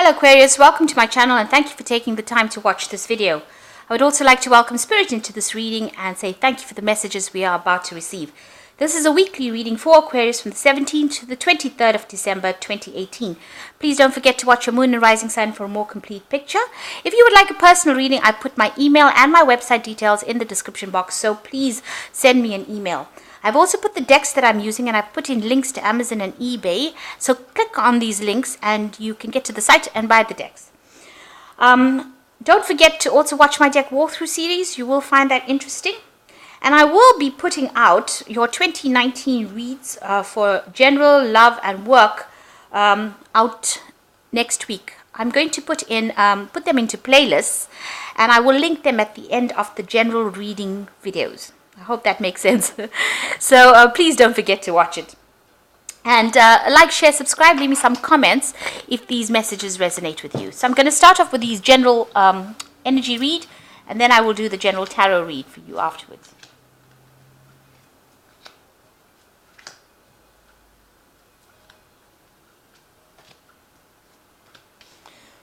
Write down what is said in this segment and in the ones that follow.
Hello Aquarius, welcome to my channel and thank you for taking the time to watch this video. I would also like to welcome Spirit into this reading and say thank you for the messages we are about to receive. This is a weekly reading for Aquarius from the 17th to the 23rd of December 2018. Please don't forget to watch your moon and rising sign for a more complete picture. If you would like a personal reading, I put my email and my website details in the description box, so please send me an email. I've also put the decks that I'm using and I've put in links to Amazon and eBay. So click on these links and you can get to the site and buy the decks. Don't forget to also watch my deck walkthrough series. You will find that interesting. And I will be putting out your 2019 reads for general, love and work out next week. I'm going to put them into playlists and I will link them at the end of the general reading videos. I hope that makes sense. So please don't forget to watch it. And like, share, subscribe, leave me some comments if these messages resonate with you. So I'm going to start off with these general energy read, and then I will do the general tarot read for you afterwards.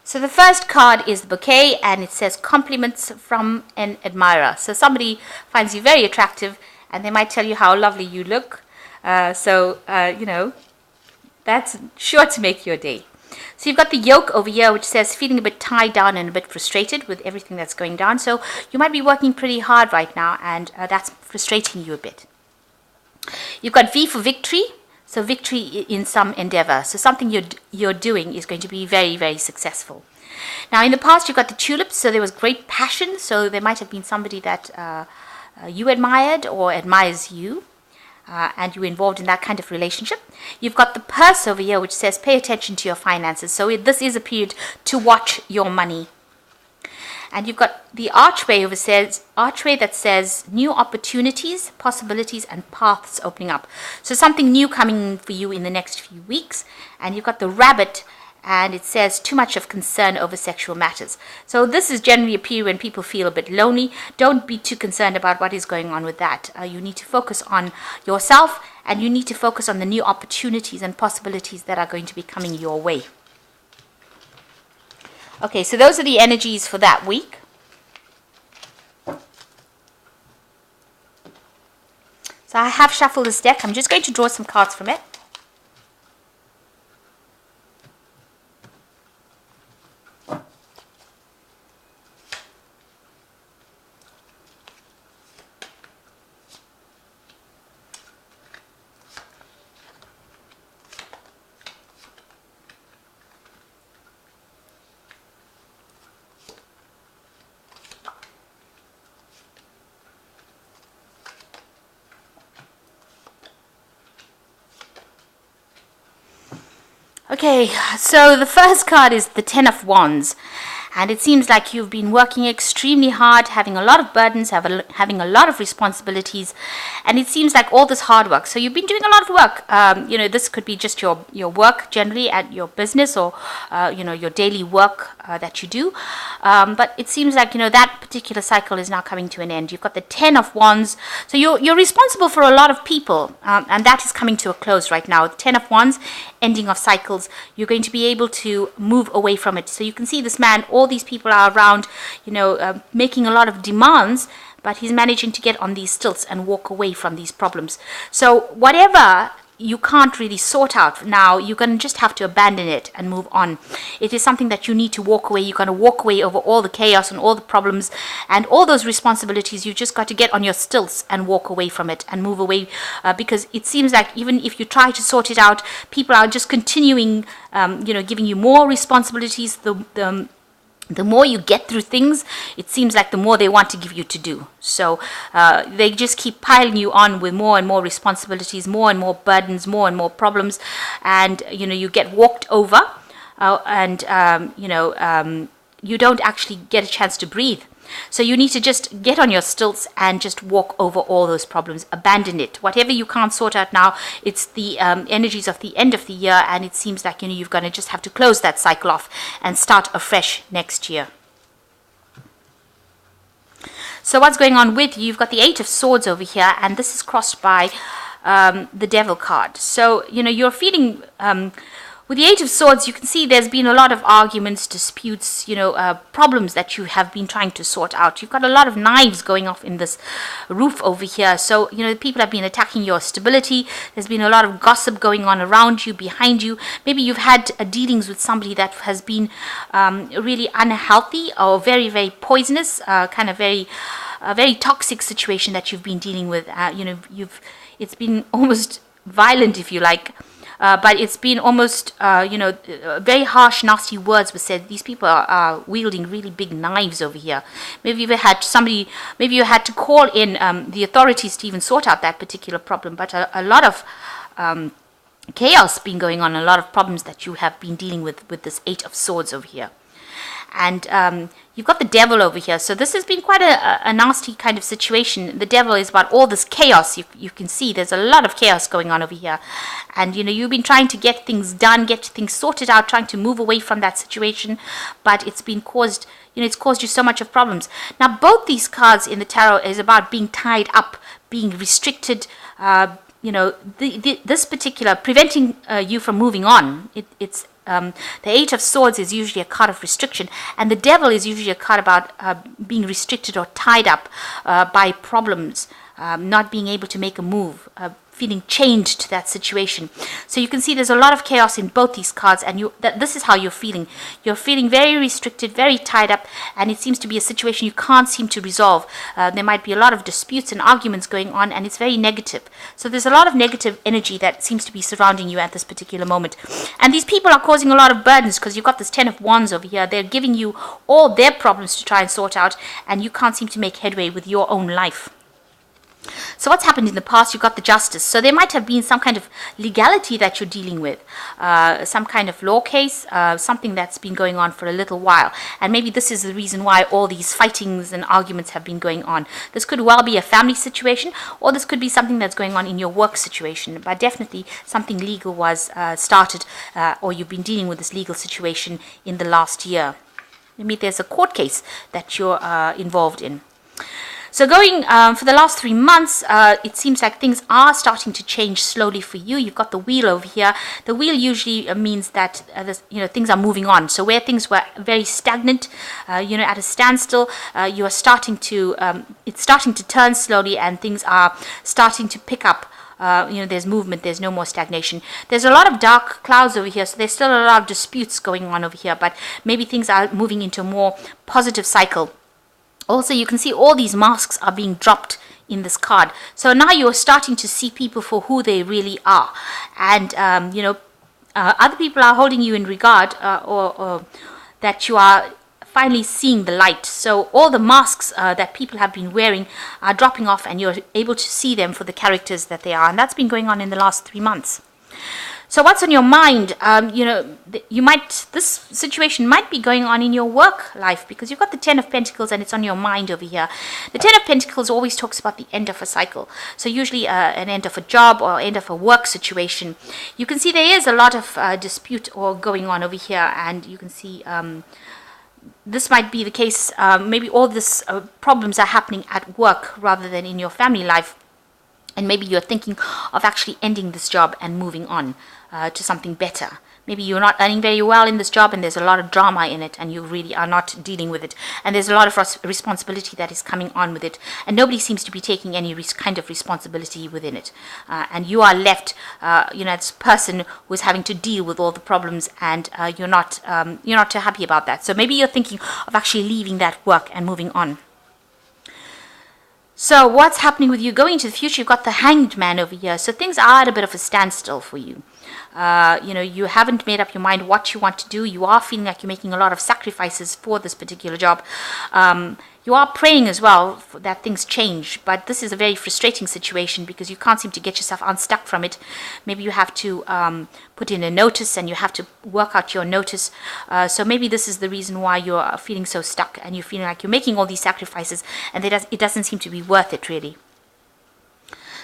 So the first card is the bouquet, and it says compliments from an admirer. So somebody finds you very attractive and they might tell you how lovely you look. You know, that's sure to make your day. So you've got the yoke over here, which says feeling a bit tied down and a bit frustrated with everything that's going down. So you might be working pretty hard right now and that's frustrating you a bit. You've got V for victory. So victory in some endeavor. So something you're doing is going to be very, very successful. Now in the past you've got the tulips. So there was great passion. So there might have been somebody that you admired or admires you. And you're involved in that kind of relationship. You've got the purse over here, which says pay attention to your finances. So this is a period to watch your money. And you've got the archway that says new opportunities, possibilities, and paths opening up. So something new coming for you in the next few weeks. And you've got the rabbit, and it says too much of concern over sexual matters. So this is generally a period when people feel a bit lonely. Don't be too concerned about what is going on with that. You need to focus on yourself, and you need to focus on the new opportunities and possibilities that are going to be coming your way. Okay, so those are the energies for that week. So I have shuffled this deck. I'm just going to draw some cards from it. Okay, so the first card is the Ten of Wands, and it seems like you've been working extremely hard, having a lot of burdens, having a lot of responsibilities, and it seems like all this hard work. So you've been doing a lot of work. You know, this could be just your work generally at your business or, you know, your daily work that you do. But it seems like, you know, that particular cycle is now coming to an end. You've got the Ten of Wands. So you're responsible for a lot of people, and that is coming to a close right now. The Ten of Wands, ending of cycles. You're going to be able to move away from it. So you can see this man, all these people are around, you know, making a lot of demands, but he's managing to get on these stilts and walk away from these problems. So whatever you can't really sort out now, you're going to just have to abandon it and move on. It is something that you need to walk away. You're going to walk away over all the chaos and all the problems and all those responsibilities. You just got to get on your stilts and walk away from it and move away, because it seems like even if you try to sort it out, people are just continuing, you know, giving you more responsibilities. The more you get through things, it seems like the more they want to give you to do. So they just keep piling you on with more and more responsibilities, more and more burdens, more and more problems. And, you know, you get walked over you know, you don't actually get a chance to breathe. So you need to just get on your stilts and just walk over all those problems. Abandon it. Whatever you can't sort out now, it's the energies of the end of the year, and it seems like, you know, you're going to just have to close that cycle off and start afresh next year. So what's going on with you? You've got the Eight of Swords over here, and this is crossed by the Devil card. So, you know, you're feeling With the Eight of Swords, you can see there's been a lot of arguments, disputes, problems that you have been trying to sort out. You've got a lot of knives going off in this roof over here. So, people have been attacking your stability. There's been a lot of gossip going on around you, behind you. Maybe you've had dealings with somebody that has been really unhealthy or very, very poisonous, kind of very, very toxic situation that you've been dealing with. It's been almost violent, if you like. But it's been almost, very harsh, nasty words were said. These people are wielding really big knives over here. Maybe you had to call in the authorities to even sort out that particular problem. But a lot of chaos been going on, a lot of problems that you have been dealing with this Eight of Swords over here. And you've got the Devil over here. So this has been quite a nasty kind of situation. The Devil is about all this chaos. You can see there's a lot of chaos going on over here. And, you've been trying to get things done, get things sorted out, trying to move away from that situation. But it's been caused, it's caused you so much of problems. Now, both these cards in the tarot is about being tied up, being restricted, this particular, preventing you from moving on. It's the Eight of Swords is usually a card of restriction, and the Devil is usually a card about being restricted or tied up by problems, not being able to make a move, feeling chained to that situation. So you can see there's a lot of chaos in both these cards, and this is how you're feeling. You're feeling very restricted, very tied up, and it seems to be a situation you can't seem to resolve. There might be a lot of disputes and arguments going on, and it's very negative. So there's a lot of negative energy that seems to be surrounding you at this particular moment. And these people are causing a lot of burdens because you've got this Ten of Wands over here. They're giving you all their problems to try and sort out, and you can't seem to make headway with your own life. So what's happened in the past? You've got the Justice. So there might have been some kind of legality that you're dealing with, some kind of law case, something that's been going on for a little while. And maybe this is the reason why all these fightings and arguments have been going on. This could well be a family situation, or this could be something that's going on in your work situation. But definitely something legal was started, or you've been dealing with this legal situation in the last year. Maybe there's a court case that you're involved in. So going for the last 3 months, it seems like things are starting to change slowly for you. You've got the Wheel over here. The Wheel usually means that things are moving on. So where things were very stagnant, at a standstill, you are starting to it's starting to turn slowly, and things are starting to pick up. There's movement, there's no more stagnation. There's a lot of dark clouds over here, so there's still a lot of disputes going on over here, but maybe things are moving into a more positive cycle. Also, you can see all these masks are being dropped in this card. So now you're starting to see people for who they really are. And, other people are holding you in regard, or that you are finally seeing the light. So all the masks that people have been wearing are dropping off, and you're able to see them for the characters that they are. And that's been going on in the last 3 months. So what's on your mind? This situation might be going on in your work life, because you've got the Ten of Pentacles and it's on your mind over here. The Ten of Pentacles always talks about the end of a cycle. So usually an end of a job or end of a work situation. You can see there is a lot of dispute or going on over here, and you can see this might be the case. Maybe all these problems are happening at work rather than in your family life. And maybe you're thinking of actually ending this job and moving on to something better. Maybe you're not earning very well in this job, and there's a lot of drama in it, and you really are not dealing with it. And there's a lot of responsibility that is coming on with it, and nobody seems to be taking any kind of responsibility within it. And you are left, this person who's having to deal with all the problems, and you're not too happy about that. So maybe you're thinking of actually leaving that work and moving on. So what's happening with you going into the future? You've got the Hanged Man over here. So things are at a bit of a standstill for you. You haven't made up your mind what you want to do. You are feeling like you're making a lot of sacrifices for this particular job. You are praying as well that things change, but this is a very frustrating situation because you can't seem to get yourself unstuck from it. Maybe you have to put in a notice, and you have to work out your notice. So maybe this is the reason why you're feeling so stuck, and you're feeling like you're making all these sacrifices, and it doesn't seem to be worth it, really.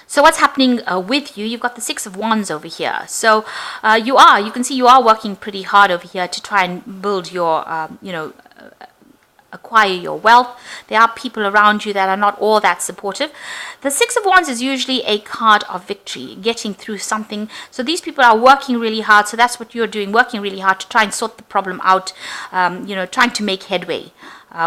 So what's happening with you? You've got the Six of Wands over here. So you can see you are working pretty hard over here to try and build your, acquire your wealth. There are people around you that are not all that supportive. The Six of Wands is usually a card of victory, getting through something. So these people are working really hard. So that's what you're doing, working really hard to try and sort the problem out, trying to make headway.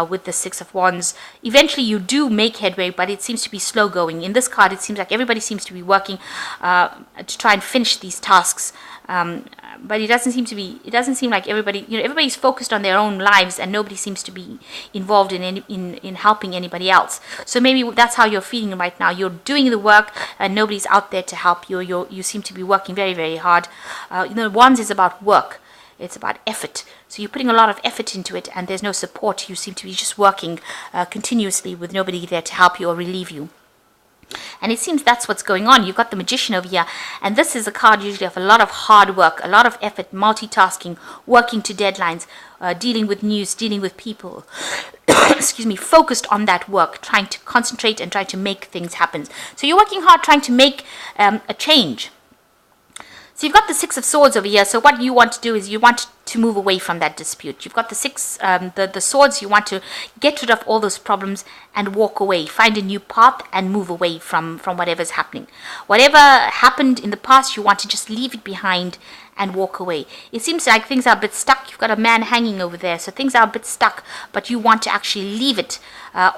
With the Six of Wands, eventually you do make headway, but it seems to be slow going. In this card, it seems like everybody seems to be working to try and finish these tasks. But it doesn't seem like everybody, everybody's focused on their own lives, and nobody seems to be involved in helping anybody else. So maybe that's how you're feeling right now. You're doing the work, and nobody's out there to help you. You seem to be working very, very hard. Wands is about work. It's about effort. So you're putting a lot of effort into it, and there's no support. You seem to be just working continuously with nobody there to help you or relieve you. And it seems that's what's going on. You've got the Magician over here, and this is a card usually of a lot of hard work, a lot of effort, multitasking, working to deadlines, dealing with news, dealing with people, excuse me, focused on that work, trying to concentrate and trying to make things happen. So you're working hard trying to make a change. So you've got the Six of Swords over here. So what you want to do is you want to move away from that dispute. You've got the swords. You want to get rid of all those problems and walk away. Find a new path and move away from whatever's happening. Whatever happened in the past, you want to just leave it behind and walk away. It seems like things are a bit stuck. You've got a man hanging over there, so things are a bit stuck, but you want to actually leave it,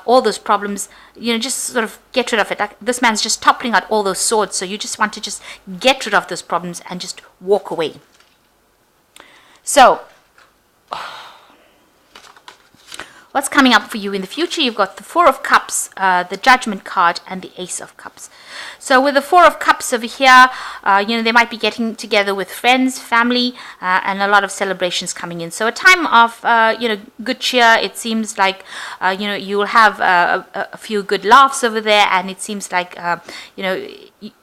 all those problems, just sort of get rid of it. Like this man's just toppling out all those swords, so you just want to just get rid of those problems and just walk away. So, what's coming up for you in the future? You've got the Four of Cups, the Judgment card, and the Ace of Cups. So with the Four of Cups over here, they might be getting together with friends, family, and a lot of celebrations coming in. So a time of, good cheer. It seems like, you'll have a few good laughs over there, and it seems like,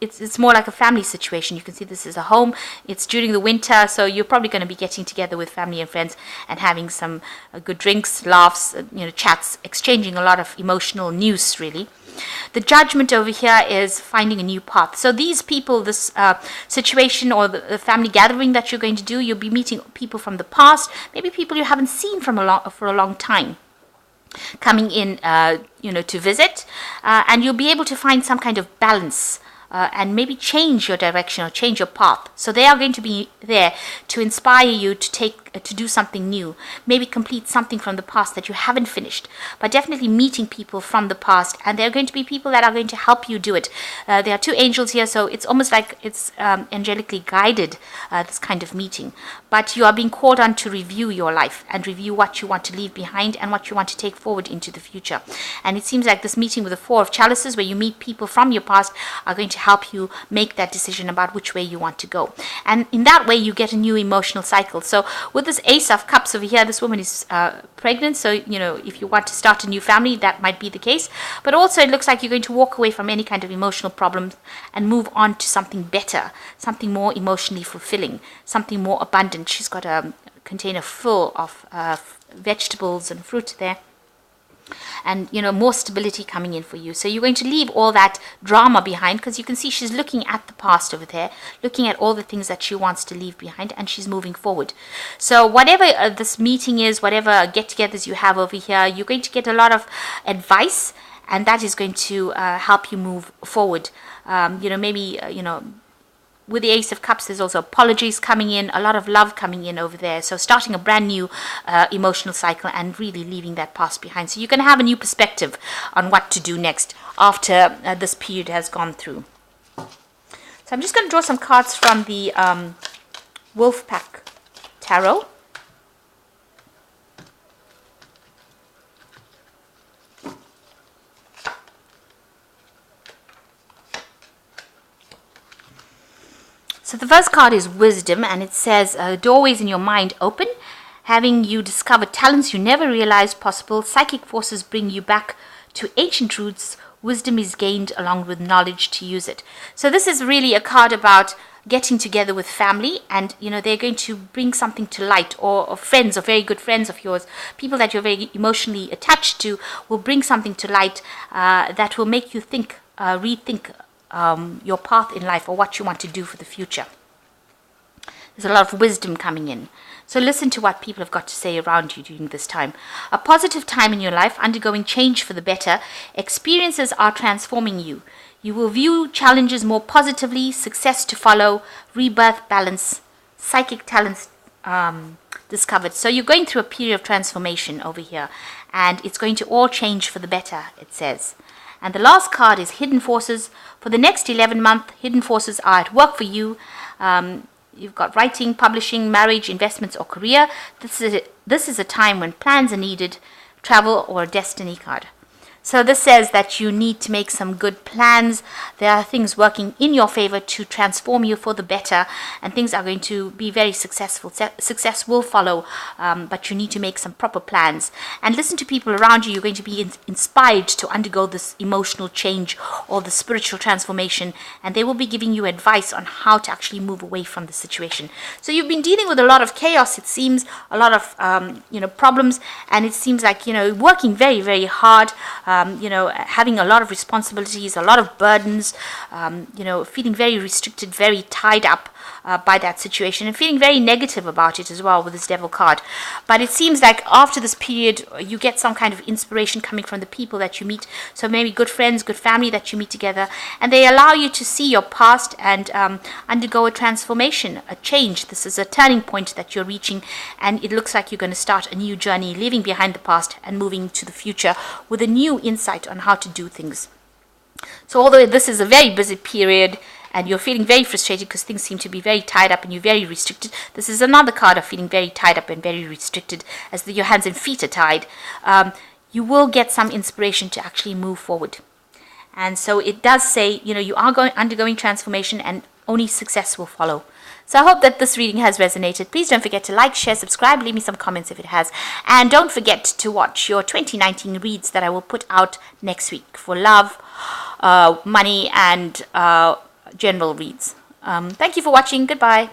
it's more like a family situation. You can see this is a home. It's during the winter, so you're probably going to be getting together with family and friends and having some good drinks, laughs, chats, exchanging a lot of emotional news, really. The Judgment over here is finding a new path. So these people, this situation or the family gathering that you're going to do, you'll be meeting people from the past, maybe people you haven't seen for a long time, coming in, to visit, and you'll be able to find some kind of balance. And maybe change your direction or change your path. So they are going to be there to inspire you to do something new, maybe complete something from the past that you haven't finished, but definitely meeting people from the past, and there are going to be people that are going to help you do it. There are two angels here, so it's almost like it's angelically guided, this kind of meeting, but you are being called on to review your life and review what you want to leave behind and what you want to take forward into the future. And it seems like this meeting with the Four of Chalices, where you meet people from your past, are going to help you make that decision about which way you want to go, and in that way you get a new emotional cycle. So with this Ace of Cups over here, this woman is pregnant, so if you want to start a new family, that might be the case, but also it looks like you're going to walk away from any kind of emotional problems and move on to something better, something more emotionally fulfilling, something more abundant. She's got a container full of vegetables and fruit there, and more stability coming in for you. So you're going to leave all that drama behind, because you can see she's looking at the past over there, looking at all the things that she wants to leave behind, and she's moving forward. So whatever this meeting is, whatever get-togethers you have over here, you're going to get a lot of advice, and that is going to help you move forward. With the Ace of Cups, there's also apologies coming in, a lot of love coming in over there. So starting a brand new emotional cycle and really leaving that past behind. So you're going to have a new perspective on what to do next after this period has gone through. So I'm just going to draw some cards from the Wolfpack Tarot. So the first card is Wisdom, and it says, doorways in your mind open, having you discover talents you never realized possible. Psychic forces bring you back to ancient roots. Wisdom is gained along with knowledge to use it. So this is really a card about getting together with family, and they're going to bring something to light, or friends, or very good friends of yours, people that you're very emotionally attached to, will bring something to light that will make you think, rethink your path in life, or what you want to do for the future. There's a lot of wisdom coming in. So listen to what people have got to say around you during this time. A positive time in your life, undergoing change for the better. Experiences are transforming you. You will view challenges more positively, success to follow, rebirth, balance, psychic talents discovered. So you're going through a period of transformation over here, and it's going to all change for the better, it says. And the last card is Hidden Forces. For the next 11 months, hidden forces are at work for you. You've got writing, publishing, marriage, investments, or career. This is a time when plans are needed, travel, or a destiny card. So this says that you need to make some good plans. There are things working in your favor to transform you for the better, and things are going to be very successful. Success will follow, but you need to make some proper plans. And listen to people around you. You're going to be inspired to undergo this emotional change or the spiritual transformation, and they will be giving you advice on how to actually move away from the situation. So you've been dealing with a lot of chaos, it seems, a lot of problems, and it seems like working very, very hard. Having a lot of responsibilities, a lot of burdens, feeling very restricted, very tied up by that situation, and feeling very negative about it as well with this Devil card. But it seems like after this period, you get some kind of inspiration coming from the people that you meet. So maybe good friends, good family that you meet together, and they allow you to see your past and undergo a transformation, a change. This is a turning point that you're reaching, and it looks like you're going to start a new journey, leaving behind the past and moving to the future with a new insight on how to do things. So although this is a very busy period and you're feeling very frustrated because things seem to be very tied up and you're very restricted, this is another card of feeling very tied up and very restricted as your hands and feet are tied. You will get some inspiration to actually move forward. And so it does say, you are undergoing transformation and only success will follow. So I hope that this reading has resonated. Please don't forget to like, share, subscribe, leave me some comments if it has. And don't forget to watch your 2019 reads that I will put out next week for love, money, and general reads. Thank you for watching. Goodbye.